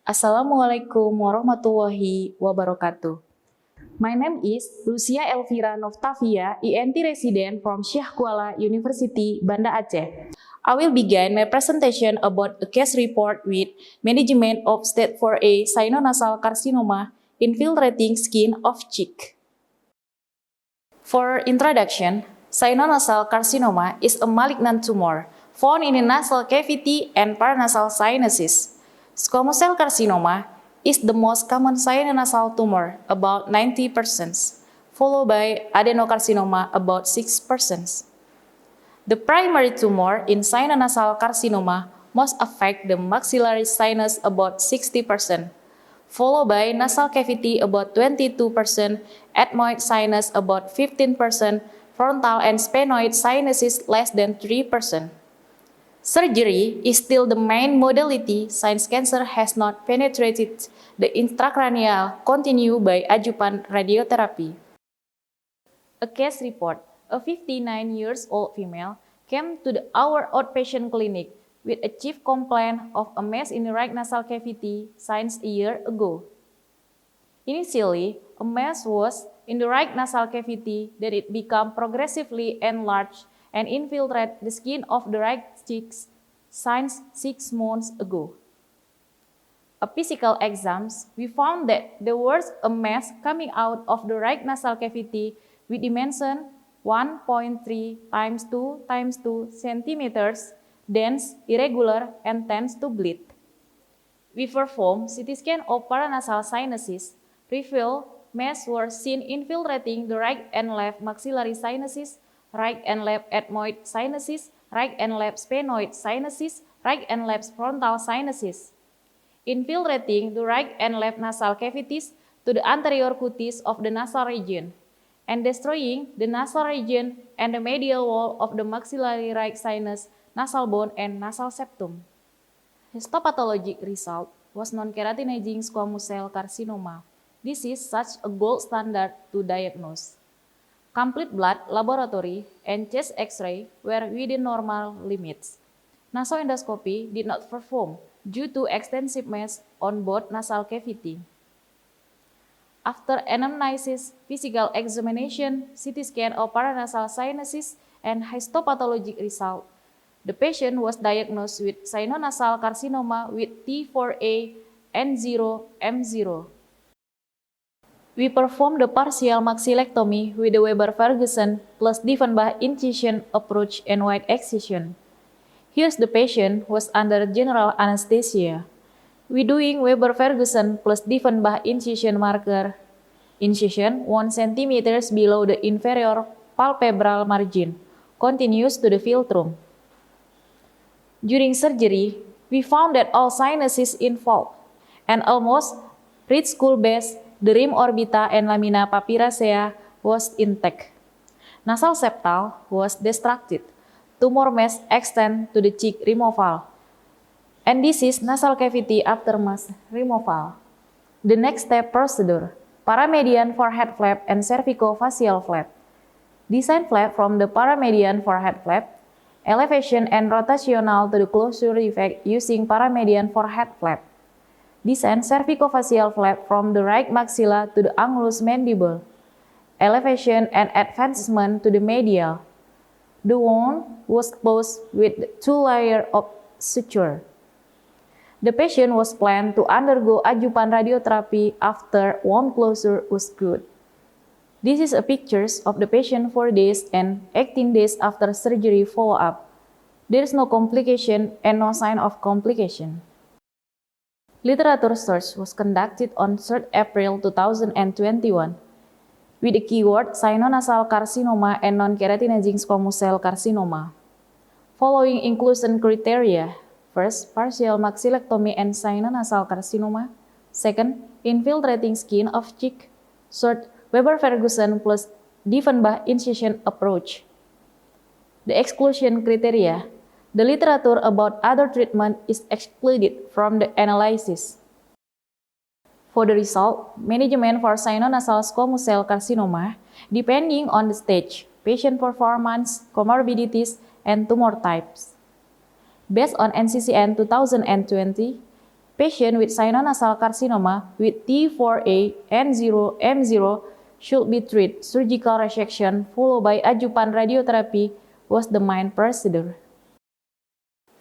Assalamualaikum warahmatullahi wabarakatuh. My name is Lucia Elvira Noftavia, ENT resident from Syekh Kuala University, Banda Aceh. I will begin my presentation about a case report with management of stage 4A sinonasal carcinoma infiltrating skin of cheek. For introduction, sinonasal carcinoma is a malignant tumor found in the nasal cavity and paranasal sinuses. Squamous cell carcinoma is the most common sinonasal tumor, about 90%, followed by adenocarcinoma, about 6%. The primary tumor in sinonasal carcinoma most affect the maxillary sinus, about 60%, followed by nasal cavity, about 22%, ethmoid sinus, about 15%, frontal and sphenoid sinuses, less than 3%. Surgery is still the main modality since cancer has not penetrated the intracranial continue by adjuvant radiotherapy. A case report: a 59 years old female came to our outpatient clinic with a chief complaint of a mass in the right nasal cavity since a year ago. Initially, a mass was in the right nasal cavity that it became progressively enlarged and infiltrate the skin of the right cheeks since 6 months ago. A physical exams, we found that there was a mass coming out of the right nasal cavity with dimension 1.3 times 2 times 2 centimeters, dense, irregular, and tends to bleed. We performed CT scan of paranasal sinuses, revealed mass were seen infiltrating the right and left maxillary sinuses, right and left ethmoid sinuses, right and left sphenoid sinuses, right and left frontal sinuses, infiltrating the right and left nasal cavities to the anterior cutis of the nasal region, and destroying the nasal region and the medial wall of the maxillary right sinus, nasal bone, and nasal septum. Histopathologic result was non-keratinizing squamous cell carcinoma. This is such a gold standard to diagnose. Complete blood, laboratory, and chest X-ray were within normal limits. Nasoendoscopy did not perform due to extensive mass on both nasal cavity. After anamnesis, physical examination, CT scan of paranasal sinuses, and histopathologic result, the patient was diagnosed with sinonasal carcinoma with T4A N0M0. We performed the partial maxillectomy with the Weber-Ferguson plus Diefenbach incision approach and wide excision. Here's the patient who was under general anesthesia. We doing Weber-Ferguson plus Diefenbach incision marker. Incision 1 cm below the inferior palpebral margin, continues to the philtrum. During surgery, we found that all sinuses involved and almost reached skull base. The rim orbita and lamina papyracea was intact. Nasal septal was destructed. Tumor mass extend to the cheek removal. And this is nasal cavity after mass removal. The next step procedure: paramedian forehead flap and cervicofacial flap. Design flap from the paramedian forehead flap. Elevation and rotational to the closure defect using paramedian forehead flap. Descend cervicofacial flap from the right maxilla to the angulus mandible. Elevation and advancement to the medial. The wound was closed with 2 layers of suture. The patient was planned to undergo adjuvant radiotherapy after wound closure was good. This is a pictures of the patient 4 days and 18 days after surgery follow-up. There is no complication and no sign of complication. Literature search was conducted on 3rd April 2021 with the keyword sinonasal carcinoma and non-keratinizing squamous cell carcinoma. Following inclusion criteria: first, partial maxillectomy and sinonasal carcinoma; second, infiltrating skin of cheek; third, Weber-Ferguson plus Diefenbach incision approach. The exclusion criteria: the literature about other treatment is excluded from the analysis. For the result, management for sinonasal squamous cell carcinoma, depending on the stage, patient performance, comorbidities, and tumor types. Based on NCCN 2020, Patients with sinonasal carcinoma with T4A N0M0 should be treated. Surgical resection followed by adjuvant radiotherapy was the main procedure.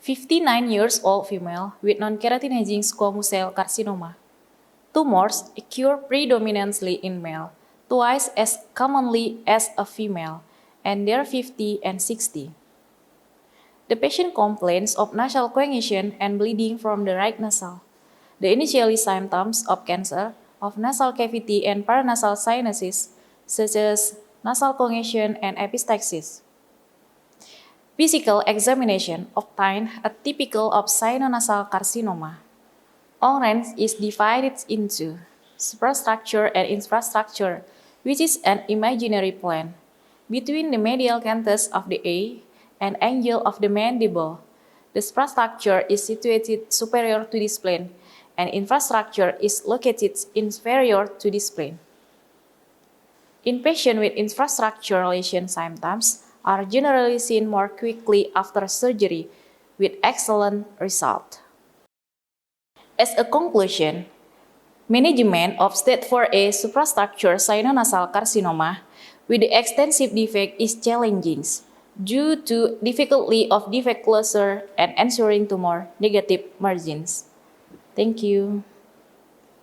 59 years old female with non-keratinizing squamous cell carcinoma. Tumors occur predominantly in male, twice as commonly as a female, and they're 50 and 60. The patient complains of nasal congestion and bleeding from the right nasal. The initial symptoms of cancer of nasal cavity and paranasal sinuses, such as nasal congestion and epistaxis. Physical examination obtained a typical of sinonasal carcinoma. Orange is divided into superstructure and infrastructure, which is an imaginary plane between the medial canthus of the eye and angle of the mandible. The superstructure is situated superior to this plane, and infrastructure is located inferior to this plane. In patients with infrastructure lesion, symptoms are generally seen more quickly after surgery, with excellent result. As a conclusion, management of stage 4A suprastructure sinonasal carcinoma with the extensive defect is challenging due to difficulty of defect closure and ensuring tumor negative margins. Thank you.